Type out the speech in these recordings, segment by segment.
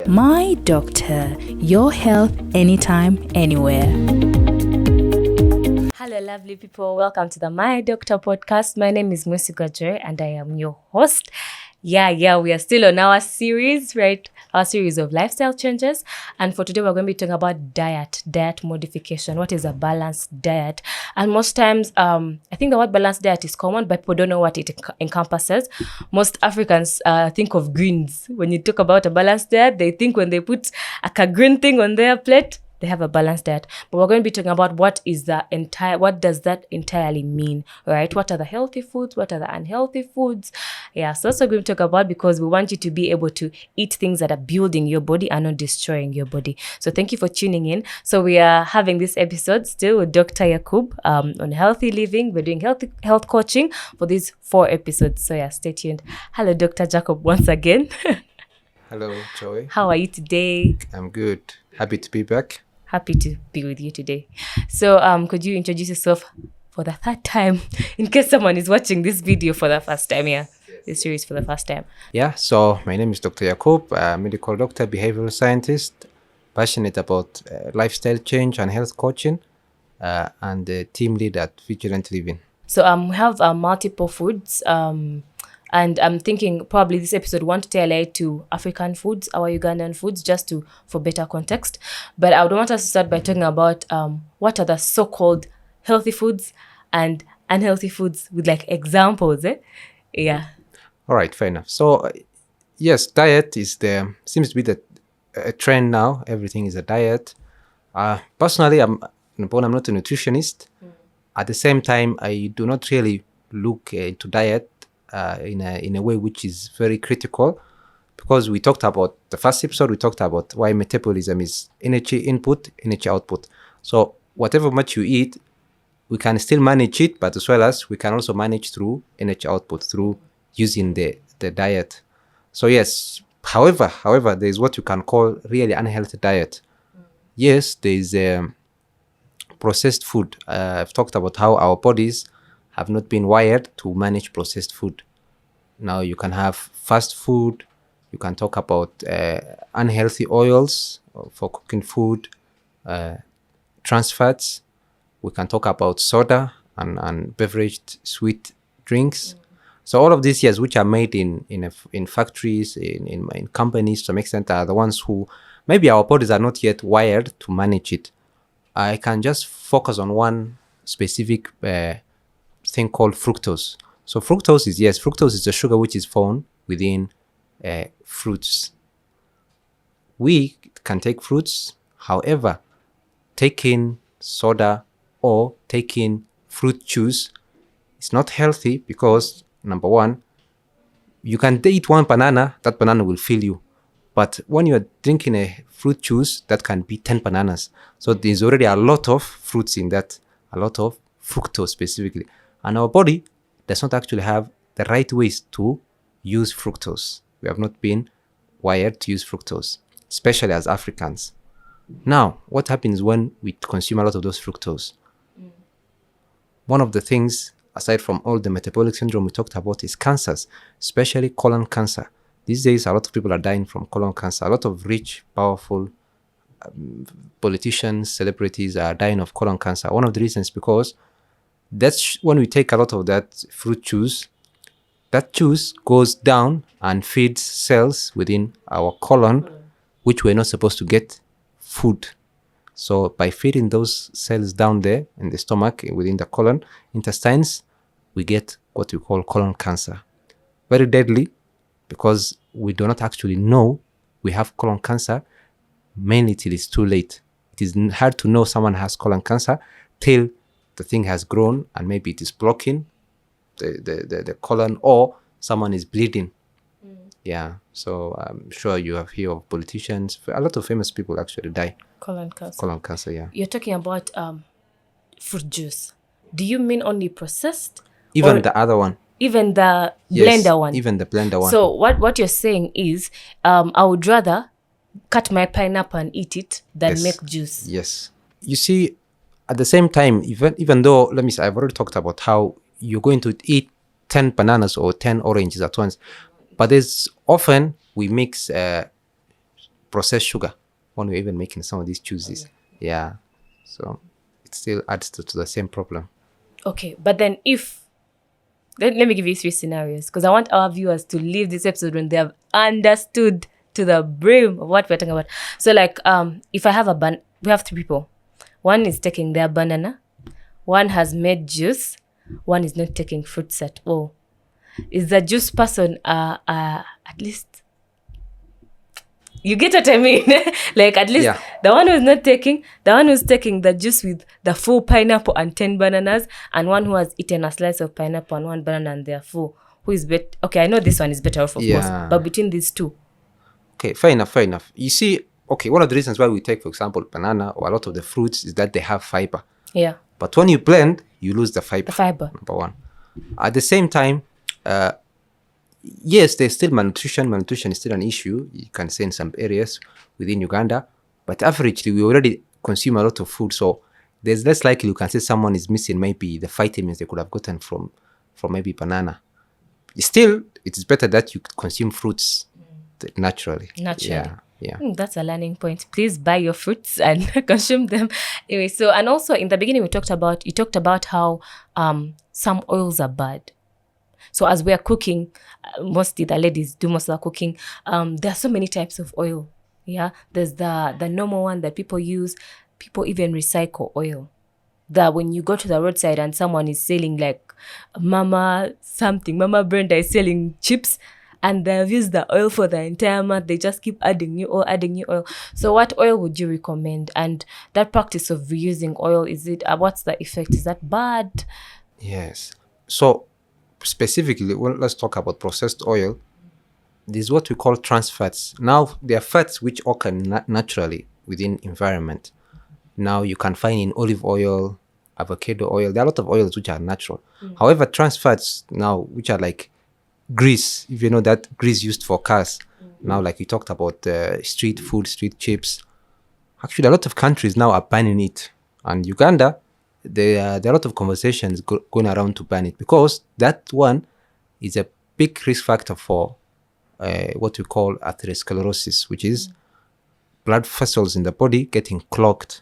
My Doctor, your health anytime, anywhere. Hello, lovely people. Welcome to the My Doctor podcast. My name is Mwesigwa Joy, and I am your host. We are still on our series, right? Our series of lifestyle changes. And for today, we're going to be talking about diet modification. What is a balanced diet? And most times, I think the word balanced diet is common, but people don't know what it encompasses. Most Africans think of greens. When you talk about a balanced diet, they think when they put a green thing on their plate, they have a balanced diet. But we're going to be talking about what does that entirely mean, right? What are the healthy foods? What are the unhealthy foods? Yeah, so that's what we're going to talk about, because we want you to be able to eat things that are building your body and not destroying your body. So thank you for tuning in. So we are having this episode still with Dr. Yacoub on healthy living. We're doing health coaching for these 4 episodes. So yeah, stay tuned. Hello, Dr. Yacoub, once again. Hello, Joy. How are you today? I'm good. Happy to be back. Happy to be with you today. So could you introduce yourself for the 3rd time, in case someone is watching this video for the first time, this series for the first time? Yeah, so my name is Dr. Yacoub, medical doctor, behavioral scientist, passionate about lifestyle change and health coaching, and the team lead at Vigilant Living. So we have multiple foods, and I'm thinking probably this episode won't tailor to African foods, our Ugandan foods, just for better context. But I would want us to start by talking about what are the so-called healthy foods and unhealthy foods, with like examples. Yeah. All right, fair enough. So yes, diet seems to be a trend now. Everything is a diet. Personally, I'm not a nutritionist. At the same time, I do not really look into diet in a way which is very critical, because we talked about the first episode, we talked about why metabolism is energy input, energy output. So whatever much you eat, we can still manage it, but as well as we can also manage through energy output through using the diet. So yes, however, there is what you can call really unhealthy diet. Yes, there is processed food. I've talked about how our bodies have not been wired to manage processed food. Now you can have fast food. You can talk about unhealthy oils for cooking food, trans fats. We can talk about soda and beveraged sweet drinks. So all of these, yes, which are made in factories, in companies to some extent, are the ones who maybe our bodies are not yet wired to manage it. I can just focus on one specific thing called fructose. So fructose is a sugar which is found within fruits. We can take fruits. However, taking soda or taking fruit juice is not healthy, because number one, you can eat one banana, that banana will fill you. But when you are drinking a fruit juice, that can be 10 bananas. So there's already a lot of fruits in that, a lot of fructose specifically. And our body does not actually have the right ways to use fructose. We have not been wired to use fructose, especially as Africans. Now, what happens when we consume a lot of those fructose? One of the things, aside from all the metabolic syndrome we talked about, is cancers, especially colon cancer. These days, a lot of people are dying from colon cancer. A lot of rich, powerful politicians, celebrities are dying of colon cancer. One of the reasons, because that's when we take a lot of that fruit juice, that juice goes down and feeds cells within our colon, which we're not supposed to get food. So by feeding those cells down there in the stomach, within the colon, intestines, we get what we call colon cancer. Very deadly, because we do not actually know we have colon cancer, mainly till it's too late. It is hard to know someone has colon cancer till the thing has grown and maybe it is blocking the colon, or someone is bleeding. Yeah, so I'm sure you have heard of politicians. A lot of famous people actually die. Colon cancer. Colon cancer, yeah. You're talking about fruit juice. Do you mean only processed? Even the other one. Even the blender one? Even the blender one. So what you're saying is, I would rather cut my pineapple and eat it than make juice. Yes. You see, at the same time, even though, let me say, I've already talked about how you're going to eat 10 bananas or 10 oranges at once, but there's often we mix processed sugar when we're even making some of these juices. Yeah. So it still adds to the same problem. Okay, but then let me give you 3 scenarios, because I want our viewers to leave this episode when they have understood to the brim of what we're talking about. So like, if I have we have 3 people. One is taking their banana, one has made juice, one is not taking fruits at all. Is the juice person at least, you get what I mean? Like at least the one who's taking the juice with the full pineapple and 10 bananas, and one who has eaten a slice of pineapple and 1 banana and they're full. Who is better? Okay, I know this one is better off, of course, but between these 2. Okay, fair enough. You see, okay, one of the reasons why we take, for example, banana or a lot of the fruits is that they have fiber. Yeah. But when you blend, you lose the fiber. The fiber. Number one. At the same time, yes, there's still malnutrition. Malnutrition is still an issue. You can say in some areas within Uganda. But averagely, we already consume a lot of food. So there's less likely you can say someone is missing maybe the vitamins they could have gotten from maybe banana. Still, it's better that you consume fruits naturally. Yeah. That's a learning point. Please buy your fruits and consume them. Anyway, so, and also in the beginning you talked about how some oils are bad. So as we are cooking, mostly the ladies do most of the cooking. There are so many types of oil. Yeah, there's the normal one that people use. People even recycle oil. That when you go to the roadside and someone is selling like Mama Brenda is selling chips, and they've used the oil for the entire month. They just keep adding new oil. So what oil would you recommend? And that practice of reusing oil, what's the effect? Is that bad? Yes. So specifically, let's talk about processed oil. This is what we call trans fats. Now, they are fats which occur naturally within environment. Now, you can find in olive oil, avocado oil. There are a lot of oils which are natural. However, trans fats now, which are like grease, if you know that grease used for cars. Now, like we talked about street food, street chips. Actually, a lot of countries now are banning it. And Uganda, there are a lot of conversations going around to ban it, because that one is a big risk factor for what we call atherosclerosis, which is blood vessels in the body getting clogged.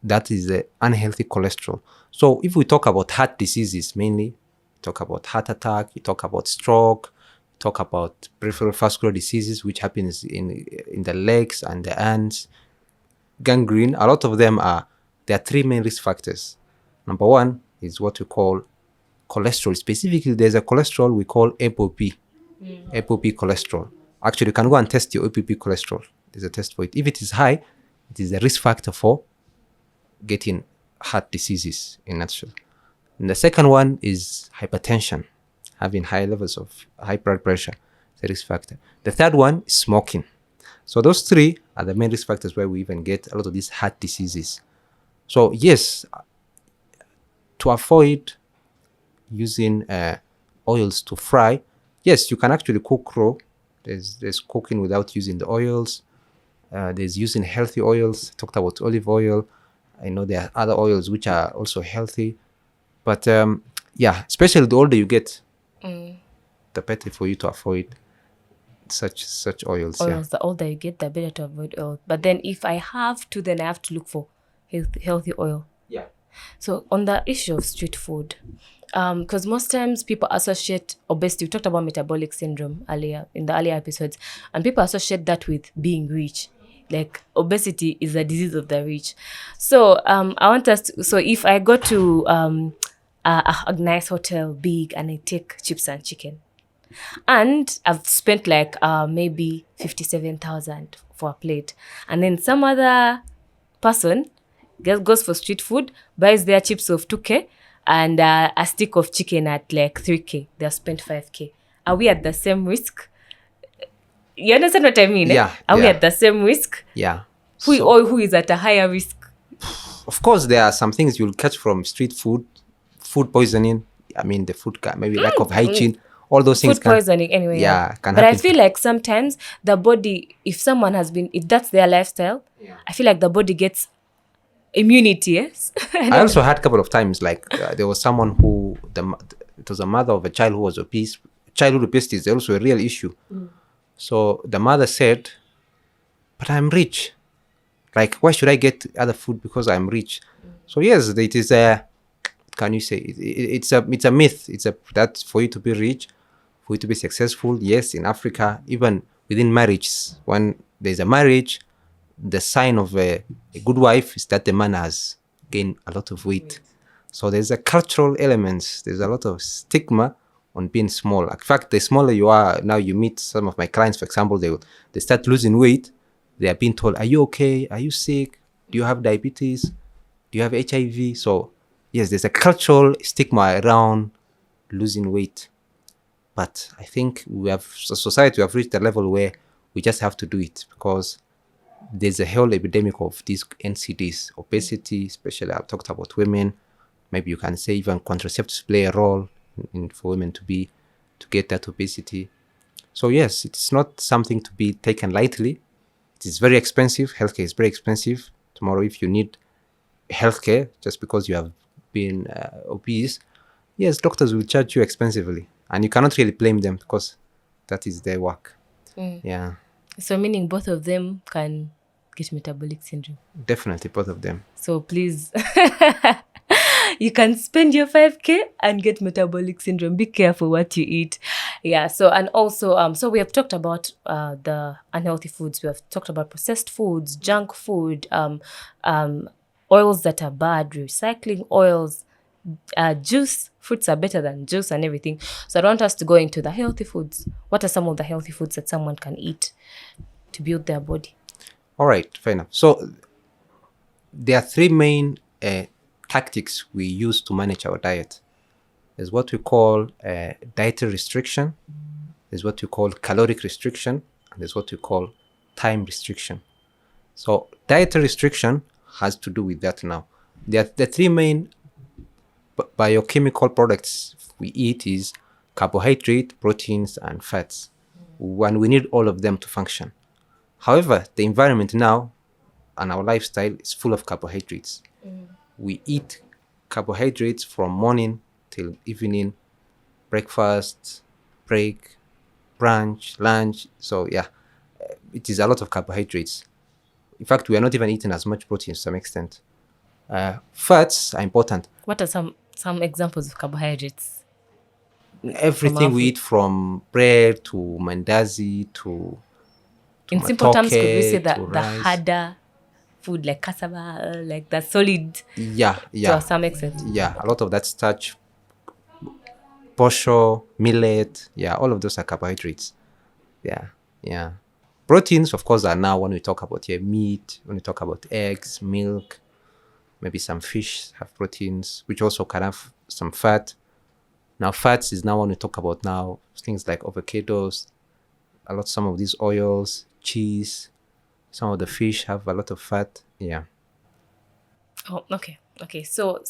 That is the unhealthy cholesterol. So if we talk about heart diseases mainly, talk about heart attack, you talk about stroke, you talk about peripheral vascular diseases, which happens in the legs and the hands, gangrene. A lot of them there are 3 main risk factors. Number 1 is what we call cholesterol. Specifically, there's a cholesterol we call ApoB, ApoB cholesterol. Actually, you can go and test your ApoB cholesterol. There's a test for it. If it is high, it is a risk factor for getting heart diseases in nutshell. And the second one is hypertension, having high levels of high blood pressure, the risk factor. The third one is smoking. So those 3 are the main risk factors where we even get a lot of these heart diseases. So yes, to avoid using oils to fry, yes, you can actually cook raw. There's cooking without using the oils. There's using healthy oils. I talked about olive oil. I know there are other oils which are also healthy. But especially the older you get, the better for you to avoid such oils. The older you get, the better to avoid oil. But then if I have to, then I have to look for healthy oil. Yeah. So on the issue of street food, because most times people associate obesity. We talked about metabolic syndrome in the earlier episodes, and people associate that with being rich. Like obesity is a disease of the rich. So I want us to, so if I go to a nice hotel, big, and I take chips and chicken, and I've spent like maybe 57,000 for a plate, and then some other person goes for street food, buys their chips of 2K and a stick of chicken at like 3K. They've spent 5K. Are we at the same risk? You understand what I mean? Yeah. Are we at the same risk? Yeah. Who is at a higher risk? Of course, there are some things you'll catch from street food poisoning. I mean, the food, maybe lack of hygiene. All those things. Food poisoning, anyway. Can but happen. I feel like sometimes the body, if that's their lifestyle, I feel like the body gets immunity, yes? I also had a couple of times, like there was someone who, it was a mother of a child who was obese. Childhood obesity is also a real issue. So the mother said but I'm rich. Like, why should I get other food because I'm rich? So yes, it is a, can you say it's a myth. It's a that for you to be rich, for you to be successful. Yes, in Africa, even within marriage, when there's a marriage, the sign of a good wife is that the man has gained a lot of weight. So there's a cultural elements. There's a lot of stigma on being small. In fact, the smaller you are, now you meet some of my clients, for example, they start losing weight. They are being told, "Are you okay? Are you sick? Do you have diabetes? Do you have HIV?" So yes, there's a cultural stigma around losing weight. But I think we have, society, we have reached a level where we just have to do it, because there's a whole epidemic of these NCDs, obesity, especially I've talked about women. Maybe you can say even contraceptives play a role for women to get that obesity. So yes, it's not something to be taken lightly. It is very expensive. Healthcare is very expensive. Tomorrow, if you need healthcare just because you have been obese, yes, doctors will charge you expensively, and you cannot really blame them because that is their work. Yeah, So meaning both of them can get metabolic syndrome. definitely both of them. So please, you can spend your 5K and get metabolic syndrome. Be careful what you eat. Yeah. So, and also, so we have talked about the unhealthy foods. We have talked about processed foods, junk food, oils that are bad, recycling oils, juice. Fruits are better than juice and everything. So I want us to go into the healthy foods. What are some of the healthy foods that someone can eat to build their body? All right, fair enough. So there are three main tactics we use to manage our diet. There's what we call dietary restriction. There's what we call caloric restriction, and there's what we call time restriction. So dietary restriction has to do with that now. The three main biochemical products we eat is carbohydrate, proteins, and fats. And we need all of them to function. However, the environment now and our lifestyle is full of carbohydrates. We eat carbohydrates from morning till evening, breakfast, break, brunch, lunch. So yeah, it is a lot of carbohydrates. In fact, we are not even eating as much protein to some extent. Fats are important. What are some examples of carbohydrates? Everything we eat, from bread to mandazi to in simple terms, could we say matoke that to the rice. harder food like cassava, like the solid, Yeah, to some extent? yeah, a lot of that starch, posho, millet, yeah, all of those are carbohydrates. Yeah. Proteins, of course, are now when we talk about meat, when we talk about eggs, milk, maybe some fish have proteins, which also can have some fat. Now, fats is now when we talk about now things like avocados, some of these oils, cheese, some of the fish have a lot of fat. Yeah. Oh, okay. So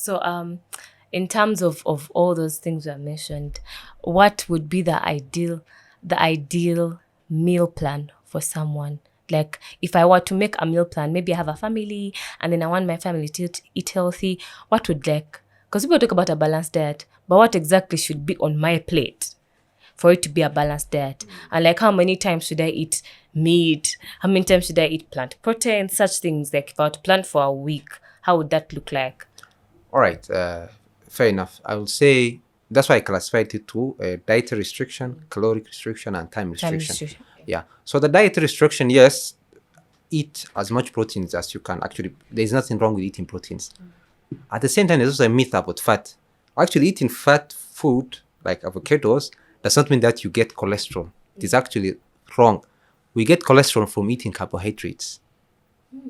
in terms of all those things I mentioned, what would be the ideal meal plan for someone? Like, if I were to make a meal plan, maybe I have a family and then I want my family to eat healthy, what would, like, because people talk about a balanced diet, but what exactly should be on my plate for it to be a balanced diet? And like, how many times should I eat meat? How many times should I eat plant protein? Such things. Like, if I were to plan for a week, how would that look like? All right, fair enough. I would say that's why I classified it to dietary restriction, caloric restriction, and time restriction. Yeah. So the dietary restriction, yes, eat as much proteins as you can. Actually, there's nothing wrong with eating proteins. At the same time, there's also a myth about fat. Actually, eating fat food like avocados does not mean that you get cholesterol. It is actually wrong. We get cholesterol from eating carbohydrates.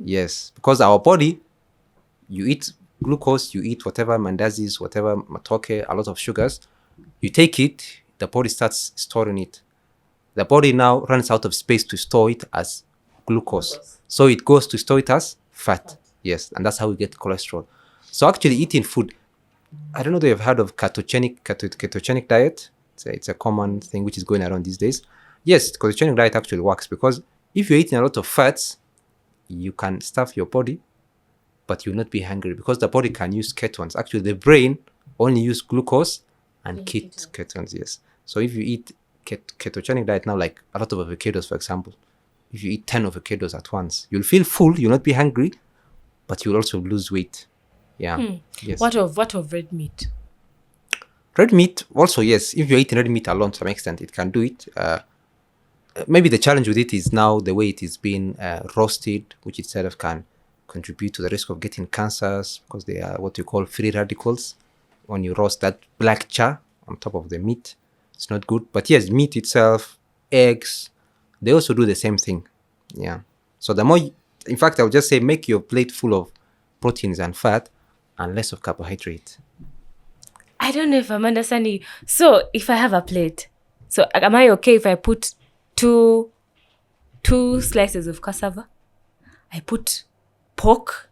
Yes, because our body, you eat glucose, you eat whatever mandazis, whatever matoke, a lot of sugars. You take it, the body starts storing it. The body now runs out of space to store it as glucose. So it goes to store it as fat. Yes, and that's how we get cholesterol. So actually eating food, I don't know if you've heard of ketogenic diet. It's a common thing which is going around these days. Yes, ketogenic diet actually works because if you're eating a lot of fats, you can stuff your body, but you'll not be hungry because the body can use ketones. Actually, the brain only use glucose and ketones, yes. So if you eat ketogenic diet now, like a lot of avocados, for example, if you eat 10 avocados at once, you'll feel full, you'll not be hungry, but you'll also lose weight. Yeah. Yes. What of red meat? Red meat also, yes. If you're eating red meat alone to some extent, it can do it. Maybe the challenge with it is now the way it is being roasted, which itself can contribute to the risk of getting cancers because they are what you call free radicals. When you roast that black char on top of the meat, it's not good. But yes, meat itself, eggs, they also do the same thing. Yeah. So the more, in fact, I would just say make your plate full of proteins and fat and less of carbohydrate. I don't know if I'm understanding you. So if I have a plate, so am I okay if I put two slices of cassava? I put pork.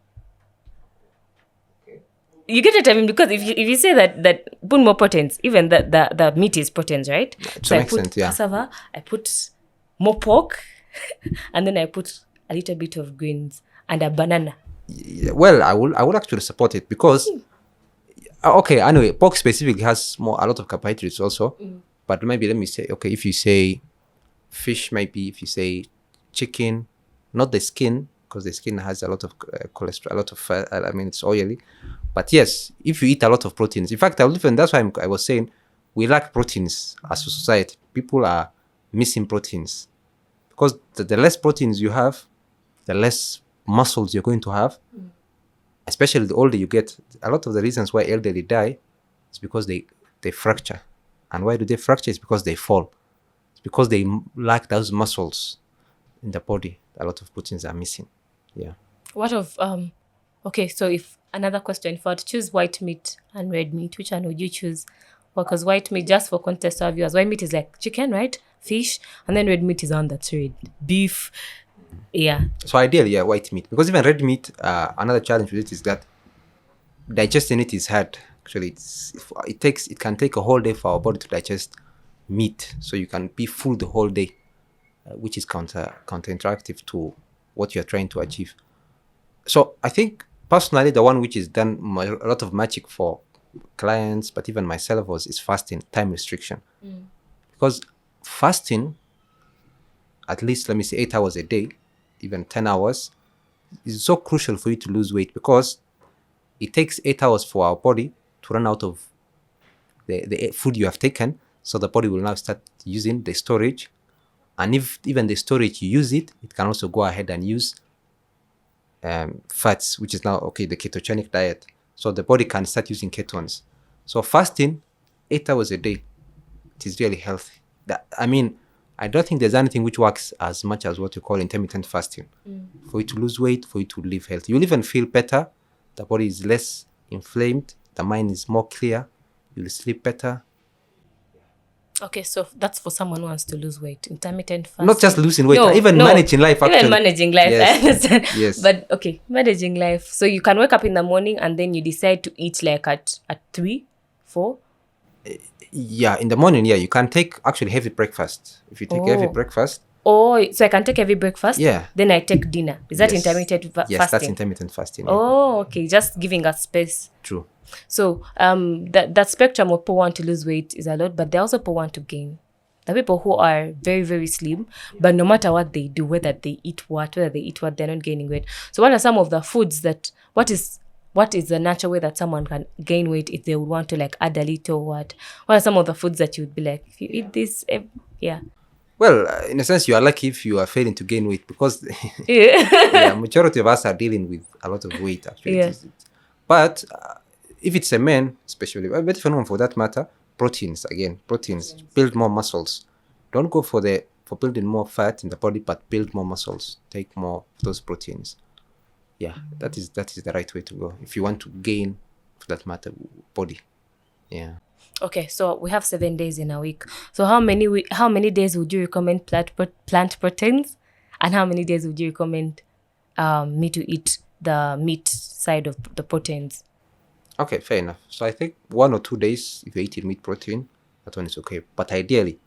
You get what I mean? Because if you say that put more proteins, even the meat is proteins, right? To an extent, yeah. Cassava, I put more pork, and then I put a little bit of greens and a banana. Well, I will actually support it because okay, anyway, pork specifically has a lot of carbohydrates also. But maybe let me say, okay, if you say fish, maybe if you say chicken, not the skin, because the skin has a lot of cholesterol, a lot of fat. I mean, it's oily. But yes, if you eat a lot of proteins, in fact, that's why I was saying we lack proteins as a society. People are missing proteins because the less proteins you have, the less muscles you're going to have. Especially the older you get, a lot of the reasons why elderly die is because they fracture. And why do they fracture? It's because they fall. It's because they lack those muscles in the body. A lot of proteins are missing. Yeah. What of okay, so if another question, if I were to choose white meat and red meat, which one would you choose? Well, because white meat, just for context to our viewers, white meat is like chicken, right? Fish, and then red meat is on that's red. Beef. Yeah. So ideally, yeah, white meat. Because even red meat, another challenge with it is that digesting it is hard. Actually, it can take a whole day for our body to digest meat. So you can be full the whole day, which is counterintuitive to what you're trying to achieve. So I think personally, the one which is done a lot of magic for clients, but even myself is fasting, time restriction. Because fasting, at least let me say 8 hours a day, even 10 hours, is so crucial for you to lose weight because it takes 8 hours for our body to run out of the food you have taken. So the body will now start using the storage. And if even the storage you use it can also go ahead and use fats, which is now, okay, the ketogenic diet. So the body can start using ketones. So fasting 8 hours a day, it is really healthy. I don't think there's anything which works as much as what you call intermittent fasting. For you to lose weight, for you to live healthy. You'll even feel better. The body is less inflamed. The mind is more clear. You'll sleep better. Okay, so that's for someone who wants to lose weight. Intermittent fasting. Not just losing weight, even managing life. Actually. Even managing life, yes. I understand. Yes. But okay, managing life. So you can wake up in the morning and then you decide to eat like at 3, 4? Yeah, in the morning, yeah, you can take actually heavy breakfast. If you take heavy breakfast. Oh, so I can take heavy breakfast? Yeah. Then I take dinner. Is that intermittent fasting? Yes, that's intermittent fasting. Yeah. Oh, okay. Just giving us space. True. So that spectrum of people want to lose weight is a lot, but they also people want to gain. The people who are very, very slim, but no matter what they do, whether they eat what, they're not gaining weight. So what are some of the foods what is the natural way that someone can gain weight if they would want to like add a little what? What are some of the foods that you would be like, if you eat this, yeah? Well, in a sense, you are lucky if you are failing to gain weight because majority of us are dealing with a lot of weight actually. Yeah. But if it's a man, especially, but if anyone for that matter, proteins, build more muscles. Don't go for building more fat in the body, but build more muscles. Take more of those proteins. Yeah, that is the right way to go if you want to gain, for that matter, body. Yeah. Okay, so we have 7 days in a week. So how many days would you recommend plant proteins, and how many days would you recommend me to eat the meat side of the proteins? Okay, fair enough. So I think 1 or 2 days, if you're eating meat protein, that one is okay. But ideally,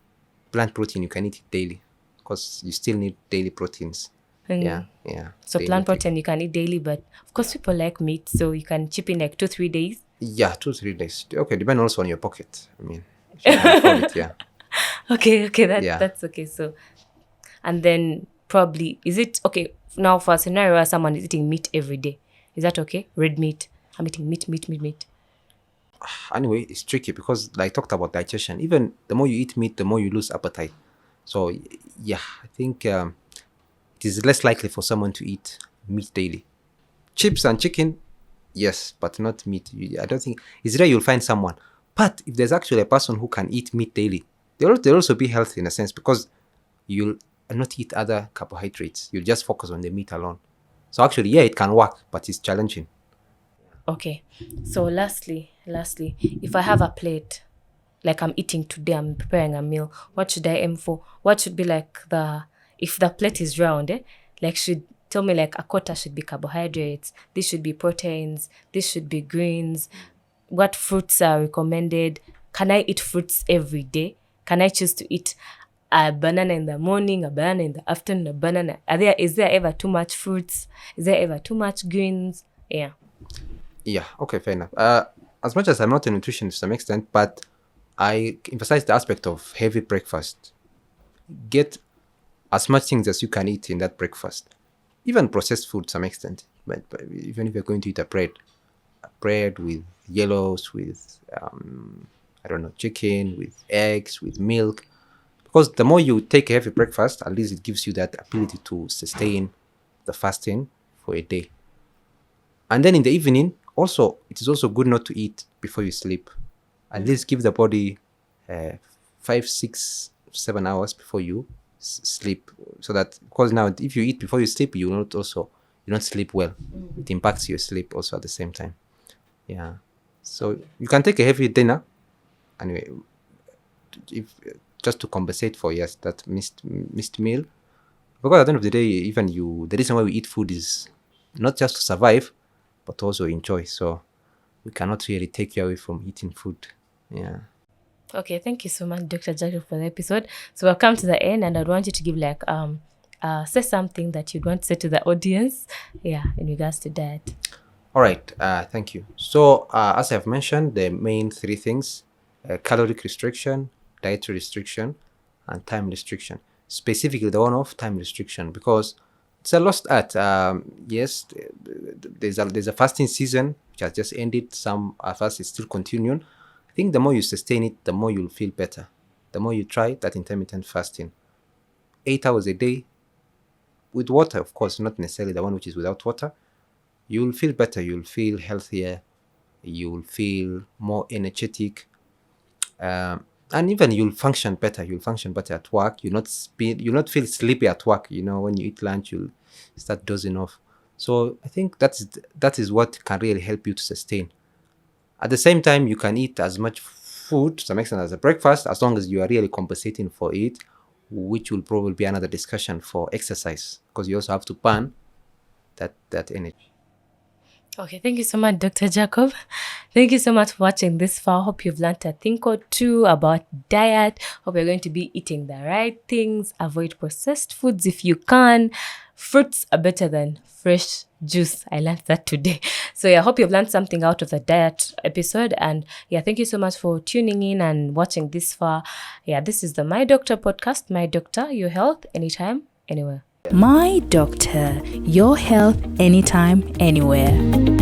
plant protein, you can eat it daily because you still need daily proteins. Yeah. So plant protein you can eat daily, but of course people like meat, so you can chip in like 2-3 days. Yeah, 2-3 days. Okay, depending also on your pocket. I mean, if you can afford it, yeah. Okay, that's okay. So, and then probably, is it okay now for a scenario where someone is eating meat every day? Is that okay? Red meat. I'm eating meat. Anyway, it's tricky because, like, talked about digestion. Even the more you eat meat, the more you lose appetite. So yeah, I think it is less likely for someone to eat meat daily. Chips and chicken, yes, but not meat. I don't think it's rare you'll find someone. But if there's actually a person who can eat meat daily, they'll also be healthy in a sense, because you'll not eat other carbohydrates. You'll just focus on the meat alone. So actually, yeah, it can work, but it's challenging. Okay. So lastly, if I have a plate, like I'm eating today, I'm preparing a meal, what should I aim for? What should be like if the plate is round, like should tell me like a quarter should be carbohydrates, this should be proteins, this should be greens, what fruits are recommended? Can I eat fruits every day? Can I choose to eat a banana in the morning, a banana in the afternoon, a banana? Is there ever too much fruits? Is there ever too much greens? Yeah. Yeah, okay, fair enough. As much as I'm not a nutritionist to some extent, but I emphasize the aspect of heavy breakfast. Get as much things as you can eat in that breakfast. Even processed food to some extent. But even if you're going to eat a bread with yellows, with I don't know, chicken, with eggs, with milk. Because the more you take a heavy breakfast, at least it gives you that ability to sustain the fasting for a day. And then in the evening, also, it is also good not to eat before you sleep. At least give the body 5, 6, 7 hours before you sleep. So that, because now if you eat before you sleep, you don't sleep well. It impacts your sleep also at the same time. Yeah. So you can take a heavy dinner, anyway, if just to compensate for that missed meal. Because at the end of the day, even the reason why we eat food is not just to survive, but also enjoy. So we cannot really take you away from eating food. Yeah. Okay, thank you so much, Dr. Jacob, for the episode. So we've come to the end, and I'd want you to give like say something that you'd want to say to the audience, in regards to that. All right. Thank you. So as I've mentioned, the main 3 things: caloric restriction, dietary restriction, and time restriction. Specifically, the one of time restriction, because it's a lost art. Yes, there's a fasting season which has just ended. Some fast is still continuing. I think the more you sustain it, the more you'll feel better. The more you try that intermittent fasting, 8 hours a day with water, of course, not necessarily the one which is without water. You'll feel better. You'll feel healthier. You'll feel more energetic. And even you'll function better. You'll function better at work. You'll not feel sleepy at work. When you eat lunch, you'll start dozing off. So I think that is what can really help you to sustain. At the same time, you can eat as much food to some extent as a breakfast, as long as you are really compensating for it, which will probably be another discussion for exercise, because you also have to burn that energy. Okay, thank you so much, Dr. Jacob. Thank you so much for watching this far. Hope you've learned a thing or two about diet. Hope you're going to be eating the right things. Avoid processed foods if you can. Fruits are better than fresh juice. I learned that today. So I hope you've learned something out of the diet episode. And thank you so much for tuning in and watching this far. This is the My Doctor podcast. My Doctor, your health, anytime, anywhere. My Doctor, your health, anytime, anywhere.